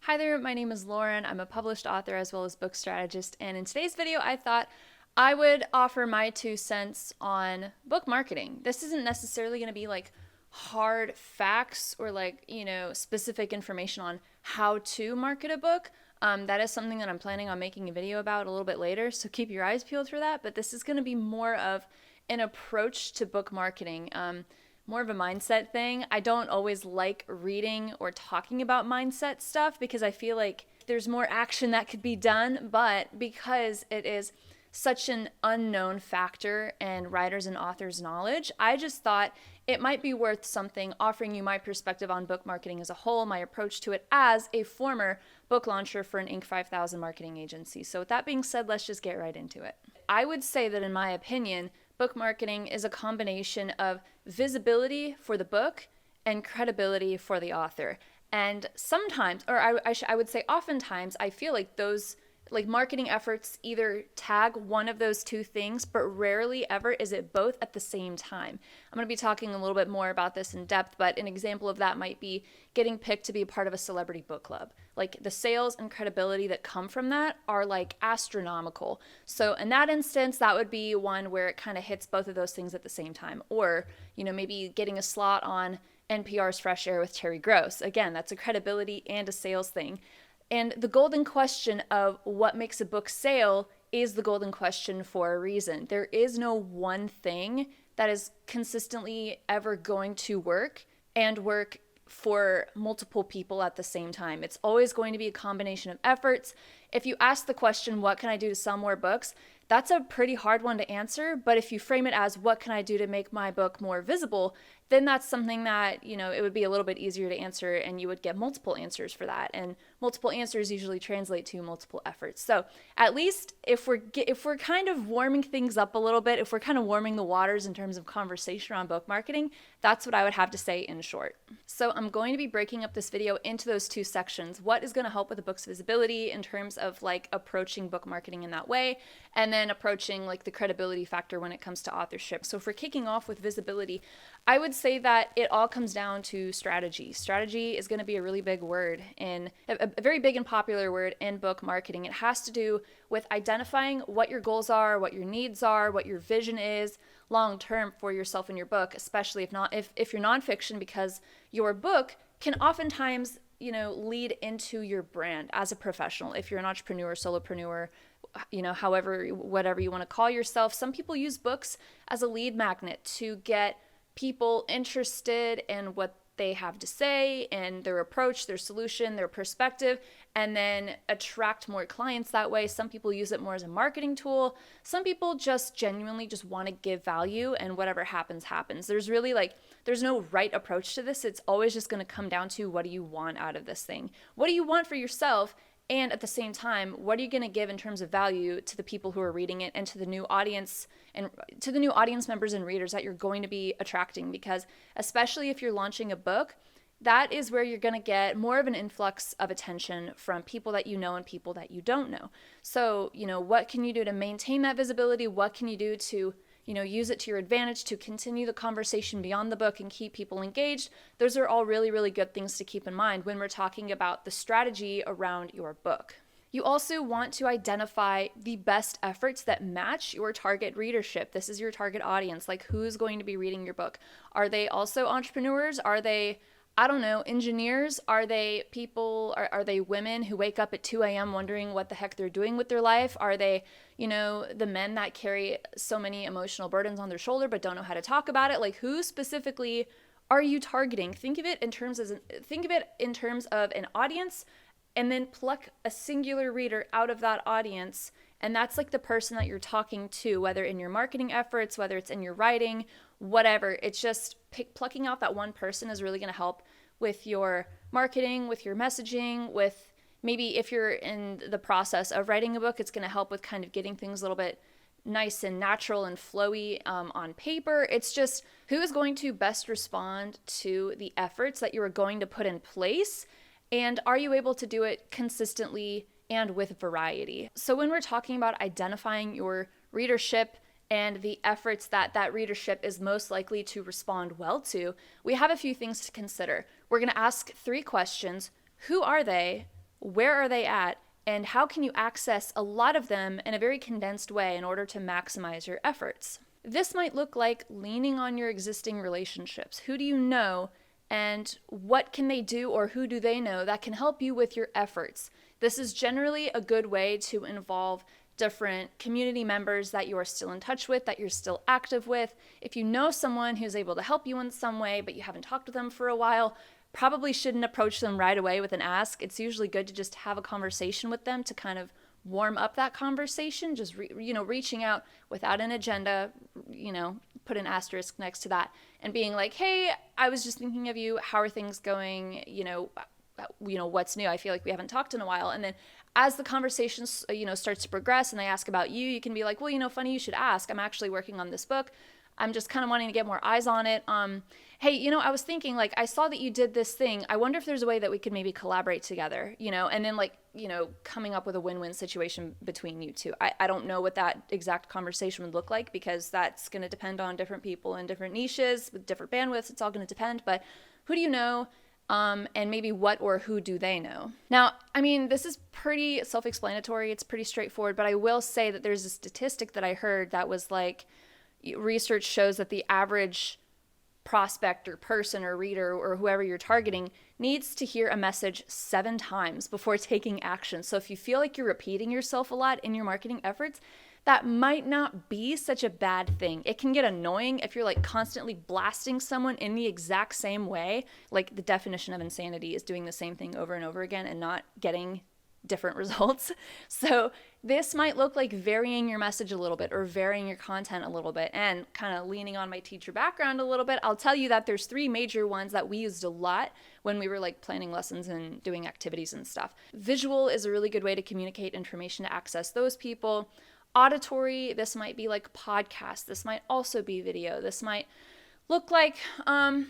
Hi there, my name is Lauren. I'm a published author as well as book strategist, and in today's video, I thought I would offer my 2 cents on book marketing. This isn't necessarily going to be like hard facts or specific information on how to market a book. That is something that I'm planning on making a video about a little bit later, so keep your eyes peeled for that. But this is going to be more of an approach to book marketing. More of a mindset thing. I don't always like reading or talking about mindset stuff because I feel like there's more action that could be done, but because it is such an unknown factor in writers and authors' knowledge, I just thought it might be worth something offering you my perspective on book marketing as a whole, my approach to it as a former book launcher for an Inc. 5000 marketing agency. So with that being said, let's just get right into it. I would say that in my opinion, book marketing is a combination of visibility for the book and credibility for the author. And sometimes, or I would say oftentimes, I feel like those marketing efforts either tag one of those two things, but rarely ever is it both at the same time. I'm going to be talking a little bit more about this in depth, but an example of that might be getting picked to be a part of a celebrity book club. Like the sales and credibility that come from that are like astronomical. So in that instance, that would be one where it kind of hits both of those things at the same time. Or, maybe getting a slot on NPR's Fresh Air with Terry Gross. Again, that's a credibility and a sales thing. And the golden question of what makes a book sale is the golden question for a reason. There is no one thing that is consistently ever going to work and work for multiple people at the same time. It's always going to be a combination of efforts. If you ask the question, what can I do to sell more books? That's a pretty hard one to answer, but if you frame it as what can I do to make my book more visible, then that's something that, it would be a little bit easier to answer and you would get multiple answers for that. And multiple answers usually translate to multiple efforts. So at least if we're kind of warming things up a little bit, if we're kind of warming the waters in terms of conversation around book marketing, that's what I would have to say in short. So I'm going to be breaking up this video into those two sections. What is going to help with the book's visibility in terms of approaching book marketing in that way, and then approaching the credibility factor when it comes to authorship. So if we're kicking off with visibility, I would say that it all comes down to strategy. Strategy is going to be a really big word in a very big and popular word in book marketing. It has to do with identifying what your goals are, what your needs are, what your vision is long term for yourself and your book, especially if you're nonfiction, because your book can oftentimes lead into your brand as a professional. If you're an entrepreneur, solopreneur, whatever you want to call yourself, some people use books as a lead magnet to get people interested in what they have to say and their approach, their solution, their perspective, and then attract more clients that way. Some people use it more as a marketing tool. Some people just genuinely just want to give value, and whatever happens, happens. There's really there's no right approach to this. It's always just going to come down to what do you want out of this thing? What do you want for yourself? And at the same time, what are you going to give in terms of value to the people who are reading it and to the new audience and to the new audience members and readers that you're going to be attracting? Because especially if you're launching a book, that is where you're going to get more of an influx of attention from people that you know and people that you don't know. So, what can you do to maintain that visibility? What can you do to use it to your advantage to continue the conversation beyond the book and keep people engaged? Those are all really, really good things to keep in mind when we're talking about the strategy around your book. You also want to identify the best efforts that match your target readership. This is your target audience. Who's going to be reading your book? Are they also entrepreneurs? Are they engineers? Are they people, are they women who wake up at 2 a.m. wondering what the heck they're doing with their life? Are they, the men that carry so many emotional burdens on their shoulder but don't know how to talk about it? Who specifically are you targeting? Think of it in terms of an audience, and then pluck a singular reader out of that audience. And that's the person that you're talking to, whether in your marketing efforts, whether it's in your writing, whatever. It's just plucking out that one person is really going to help with your marketing, with your messaging, with maybe if you're in the process of writing a book, it's going to help with kind of getting things a little bit nice and natural and flowy on paper. It's just who is going to best respond to the efforts that you are going to put in place, and are you able to do it consistently and with variety? So when we're talking about identifying your readership and the efforts that readership is most likely to respond well to, we have a few things to consider. We're going to ask 3 questions. Who are they? where are they at, and how can you access a lot of them in a very condensed way in order to maximize your efforts. This might look like leaning on your existing relationships. Who do you know, and what can they do, or who do they know that can help you with your efforts? This is generally a good way to involve different community members that you are still in touch with, that you're still active with. If you know someone who's able to help you in some way, but you haven't talked with them for a while, probably shouldn't approach them right away with an ask. It's usually good to just have a conversation with them to kind of warm up that conversation, just reaching out without an agenda, put an asterisk next to that and being like, hey, I was just thinking of you. How are things going? What's new? I feel like we haven't talked in a while. And then as the conversation, starts to progress and they ask about you, you can be like, well, funny you should ask. I'm actually working on this book. I'm just kind of wanting to get more eyes on it. Hey, I was thinking, like, I saw that you did this thing. I wonder if there's a way that we could maybe collaborate together, and then coming up with a win-win situation between you two. I don't know what that exact conversation would look like, because that's going to depend on different people in different niches with different bandwidths. It's all going to depend. But who do you know? And maybe what or who do they know? Now, this is pretty self-explanatory. It's pretty straightforward, but I will say that there's a statistic that I heard that was like, research shows that the average prospect or person or reader or whoever you're targeting needs to hear a message 7 times before taking action. So if you feel like you're repeating yourself a lot in your marketing efforts, that might not be such a bad thing. It can get annoying if you're constantly blasting someone in the exact same way. Like, the definition of insanity is doing the same thing over and over again and not getting different results. So this might look like varying your message a little bit or varying your content a little bit, and kind of leaning on my teacher background a little bit. I'll tell you that there's 3 major ones that we used a lot when we were planning lessons and doing activities and stuff. Visual is a really good way to communicate information to access those people. Auditory, this might be like podcast. This might also be video. This might look like, podcasting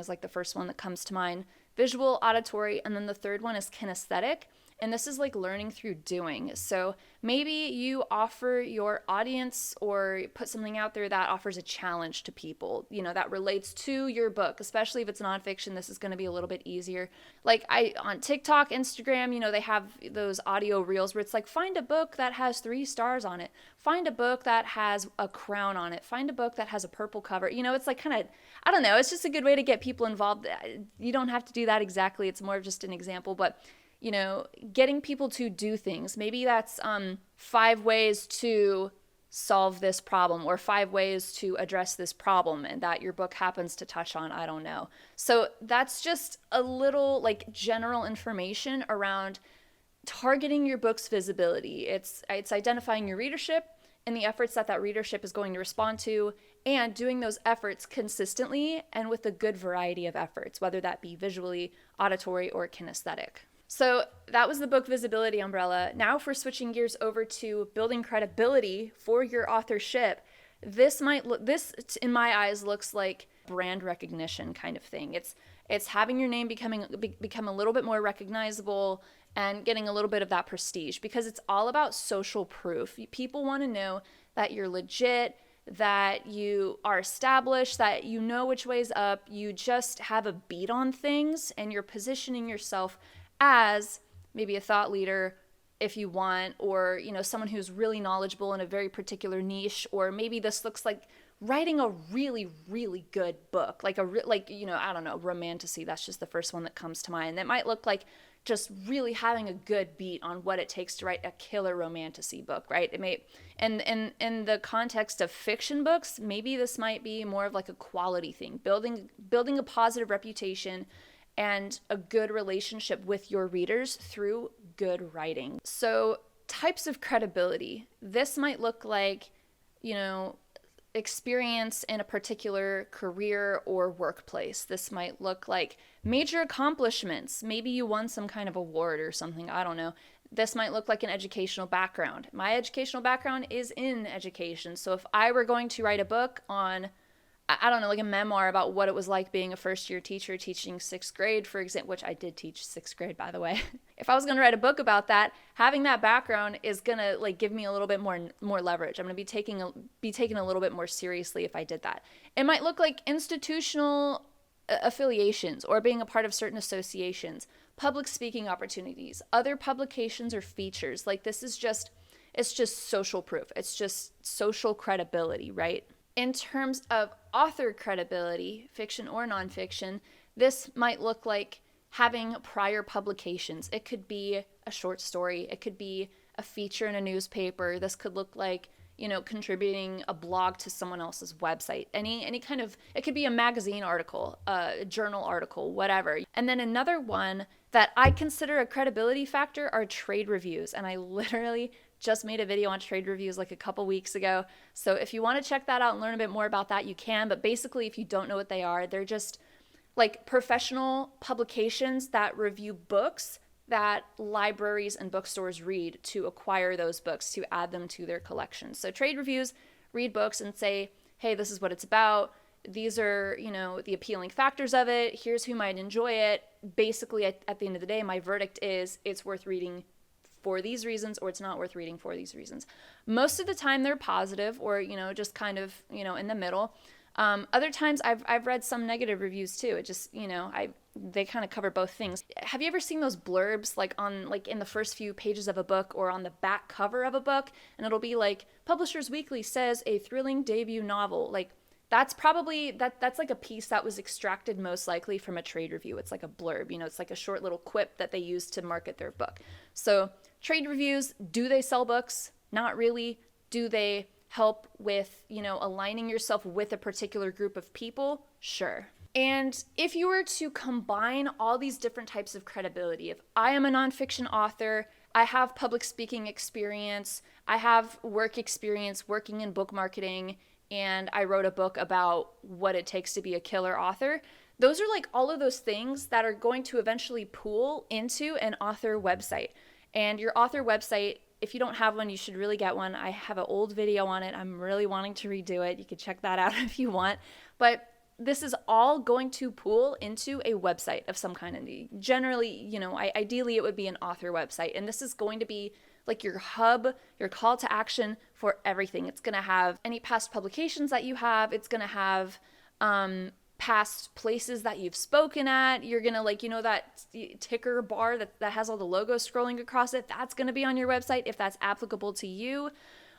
is like the first one that comes to mind. Visual, auditory, and then the third one is kinesthetic. And this is like learning through doing. So maybe you offer your audience or put something out there that offers a challenge to people, that relates to your book, especially if it's nonfiction. This is going to be a little bit easier. On TikTok, Instagram, they have those audio reels where it's like, find a book that has 3 stars on it. Find a book that has a crown on it. Find a book that has a purple cover. It's like kind of, I don't know. It's just a good way to get people involved. You don't have to do that exactly. It's more of just an example, but getting people to do things. Maybe that's 5 ways to solve this problem, or 5 ways to address this problem, and that your book happens to touch on. I don't know. So that's just a little general information around targeting your book's visibility. It's identifying your readership and the efforts that readership is going to respond to, and doing those efforts consistently and with a good variety of efforts, whether that be visually, auditory, or kinesthetic. So that was the book visibility umbrella. Now, if we're switching gears over to building credibility for your authorship, this in my eyes looks like brand recognition kind of thing. It's having your name become a little bit more recognizable and getting a little bit of that prestige, because it's all about social proof. People want to know that you're legit, that you are established, that you know which way's up, you just have a beat on things, and you're positioning yourself as maybe a thought leader if you want, or someone who's really knowledgeable in a very particular niche. Or maybe this looks like writing a really, really good book, I don't know, romantasy. That's just the first one that comes to mind. That might look like just really having a good beat on what it takes to write a killer romantasy book, right? It may, and in the context of fiction books, maybe this might be more of like a quality thing, building a positive reputation and a good relationship with your readers through good writing. So types of credibility. This might look like, experience in a particular career or workplace. This might look like major accomplishments. Maybe you won some kind of award or something. I don't know. This might look like an educational background. My educational background is in education. So if I were going to write a book on, I don't know, like a memoir about what it was like being a first-year teacher teaching 6th grade, for example, which I did teach 6th grade, by the way. If I was going to write a book about that, having that background is going to give me a little bit more leverage. I'm going to be taken a little bit more seriously if I did that. It might look like institutional affiliations or being a part of certain associations, public speaking opportunities, other publications or features. Like this is just, it's just social proof. It's just social credibility, right? In terms of author credibility, fiction or nonfiction, this might look like having prior publications. It could be a short story. It could be a feature in a newspaper. This could look like, you know, contributing a blog to someone else's website. Any kind of, it could be a magazine article, a journal article, whatever. And then another one that I consider a credibility factor are trade reviews. And I literally just made a video on trade reviews like a couple weeks ago. So if you want to check that out and learn a bit more about that, you can. But basically, if you don't know what they are, they're just like professional publications that review books that libraries and bookstores read to acquire those books, to add them to their collections. So trade reviews read books and say, hey, this is what it's about. These are, you know, the appealing factors of it. Here's who might enjoy it. Basically, at the end of the day, my verdict is it's worth reading for these reasons, or it's not worth reading for these reasons. Most of the time they're positive, or, you know, just kind of, you know, in the middle. Other times I've read some negative reviews too. It just, you know, they kind of cover both things. Have you ever seen those blurbs like on, like in the first few pages of a book or on the back cover of a book, and it'll be like Publishers Weekly says a thrilling debut novel? Like that's probably that's like a piece that was extracted most likely from a trade review. It's like a blurb, you know, it's like a short little quip that they use to market their book. So trade reviews, do they sell books? Not really. Do they help with, you know, aligning yourself with a particular group of people? Sure. And if you were to combine all these different types of credibility, if I am a nonfiction author, I have public speaking experience, I have work experience working in book marketing, and I wrote a book about what it takes to be a killer author, those are like all of those things that are going to eventually pool into an author website. And your author website, if you don't have one, you should really get one. I have an old video on it. I'm really wanting to redo it. You can check that out if you want. But this is all going to pool into a website of some kind. And generally, you know, ideally it would be an author website. And this is going to be like your hub, your call to action for everything. It's going to have any past publications that you have. It's going to have past places that you've spoken at. You're going to, like, you know, that ticker bar that has all the logos scrolling across it. That's going to be on your website if that's applicable to you.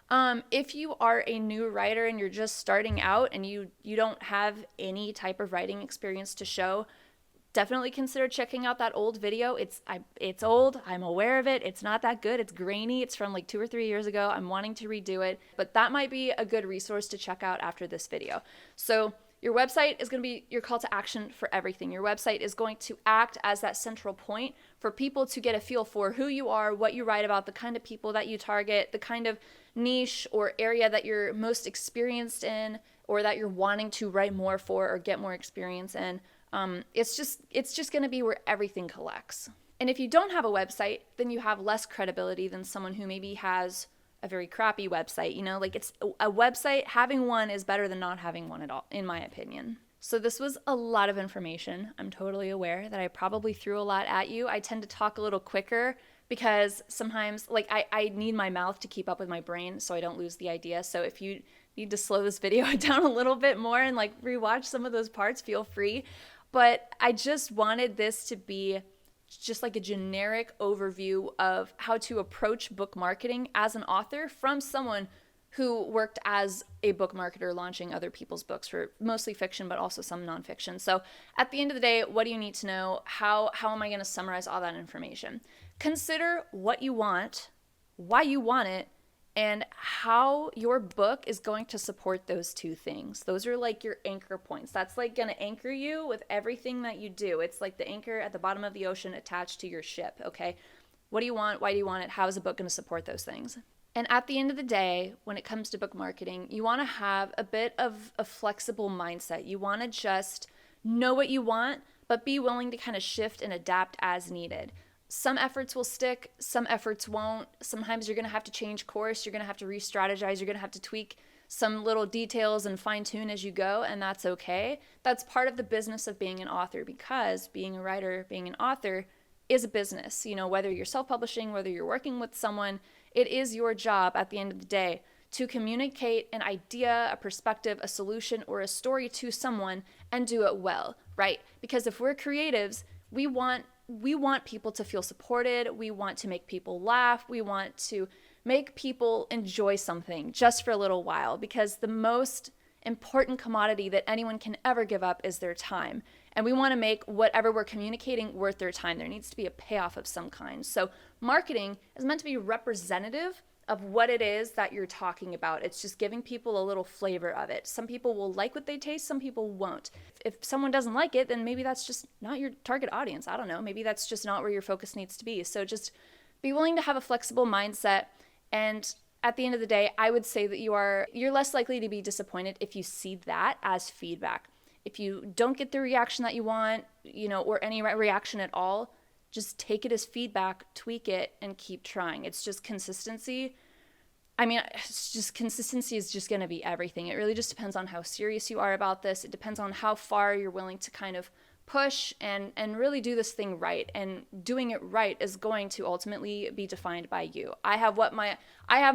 If you are a new writer and you're just starting out and you don't have any type of writing experience to show, definitely consider checking out that old video. It's old. I'm aware of it. It's not that good. It's grainy. It's from like 2 or 3 years ago. I'm wanting to redo it, but that might be a good resource to check out after this video. So your website is going to be your call to action for everything. Your website is going to act as that central point for people to get a feel for who you are, what you write about, the kind of people that you target, the kind of niche or area that you're most experienced in, or that you're wanting to write more for or get more experience in. It's just going to be where everything collects. And if you don't have a website, then you have less credibility than someone who maybe has a very crappy website. You know, like, it's a website, having one is better than not having one at all, in my opinion. So this was a lot of information. I'm totally aware that I probably threw a lot at you. I tend to talk a little quicker because sometimes, like, I need my mouth to keep up with my brain so I don't lose the idea. So if you need to slow this video down a little bit more and like rewatch some of those parts, feel free. But I just wanted this to be just like a generic overview of how to approach book marketing as an author from someone who worked as a book marketer launching other people's books, for mostly fiction, but also some nonfiction. So at the end of the day, what do you need to know? How am I going to summarize all that information? Consider what you want, why you want it, and how your book is going to support those two things. Those are like your anchor points. That's like going to anchor you with everything that you do. It's like the anchor at the bottom of the ocean attached to your ship, okay? What do you want? Why do you want it? How is a book going to support those things? And at the end of the day, when it comes to book marketing, you want to have a bit of a flexible mindset. You want to just know what you want, but be willing to kind of shift and adapt as needed. Some efforts will stick, some efforts won't. Sometimes you're going to have to change course, you're going to have to re-strategize, you're going to have to tweak some little details and fine-tune as you go, and that's okay. That's part of the business of being an author, because being a writer, being an author is a business. You know, whether you're self-publishing, whether you're working with someone, it is your job at the end of the day to communicate an idea, a perspective, a solution, or a story to someone and do it well, right? Because if we're creatives, we want people to feel supported. We want to make people laugh. We want to make people enjoy something just for a little while, because the most important commodity that anyone can ever give up is their time. And we want to make whatever we're communicating worth their time. There needs to be a payoff of some kind. So marketing is meant to be representative of what it is that you're talking about. It's just giving people a little flavor of it. Some people will like what they taste, some people won't. If someone doesn't like it, then maybe that's just not your target audience. I don't know. Maybe that's just not where your focus needs to be. So just be willing to have a flexible mindset. And at the end of the day, I would say that you're less likely to be disappointed if you see that as feedback. If you don't get the reaction that you want, or any reaction at all, just take it as feedback, tweak it, and keep trying. It's just consistency. Consistency is just going to be everything. It really just depends on how serious you are about this. It depends on how far you're willing to kind of push and really do this thing right. And doing it right is going to ultimately be defined by you. I have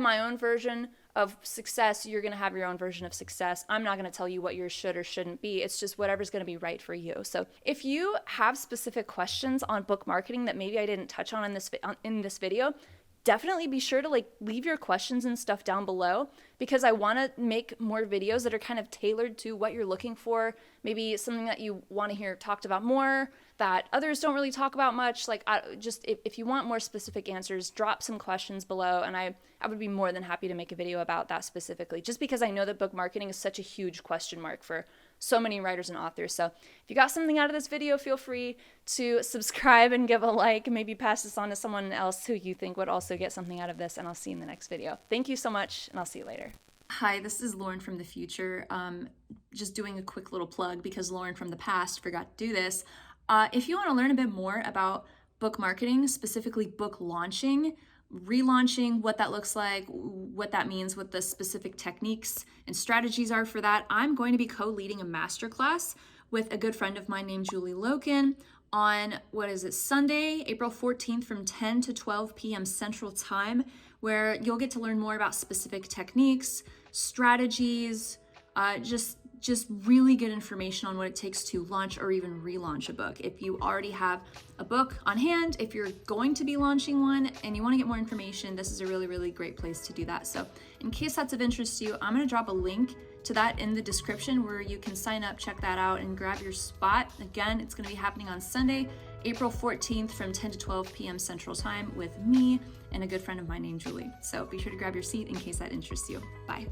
my own version of success. You're going to have your own version of success. I'm not going to tell you what yours should or shouldn't be. It's just whatever's going to be right for you. So if you have specific questions on book marketing that maybe I didn't touch on in this video, definitely be sure to leave your questions and stuff down below, because I want to make more videos that are kind of tailored to what you're looking for. Maybe something that you want to hear talked about more that others don't really talk about much. If you want more specific answers, drop some questions below, and I would be more than happy to make a video about that specifically, just because I know that book marketing is such a huge question mark for so many writers and authors. So if you got something out of this video, feel free to subscribe and give a like, maybe pass this on to someone else who you think would also get something out of this, and I'll see you in the next video. Thank you so much, and I'll see you later. Hi, this is Lauren from the future. Just doing a quick little plug because Lauren from the past forgot to do this. If you want to learn a bit more about book marketing, specifically book launching, relaunching, what that looks like, what that means, what the specific techniques and strategies are for that, I'm going to be co-leading a masterclass with a good friend of mine named Julie Loken on, Sunday, April 14th from 10 to 12 p.m. Central Time, where you'll get to learn more about specific techniques, strategies, just really good information on what it takes to launch or even relaunch a book. If you already have a book on hand, if you're going to be launching one and you want to get more information, this is a really, really great place to do that. So in case that's of interest to you, I'm going to drop a link to that in the description where you can sign up, check that out, and grab your spot. Again, it's going to be happening on Sunday, April 14th from 10 to 12 p.m. Central Time with me and a good friend of mine named Julie. So be sure to grab your seat in case that interests you. Bye.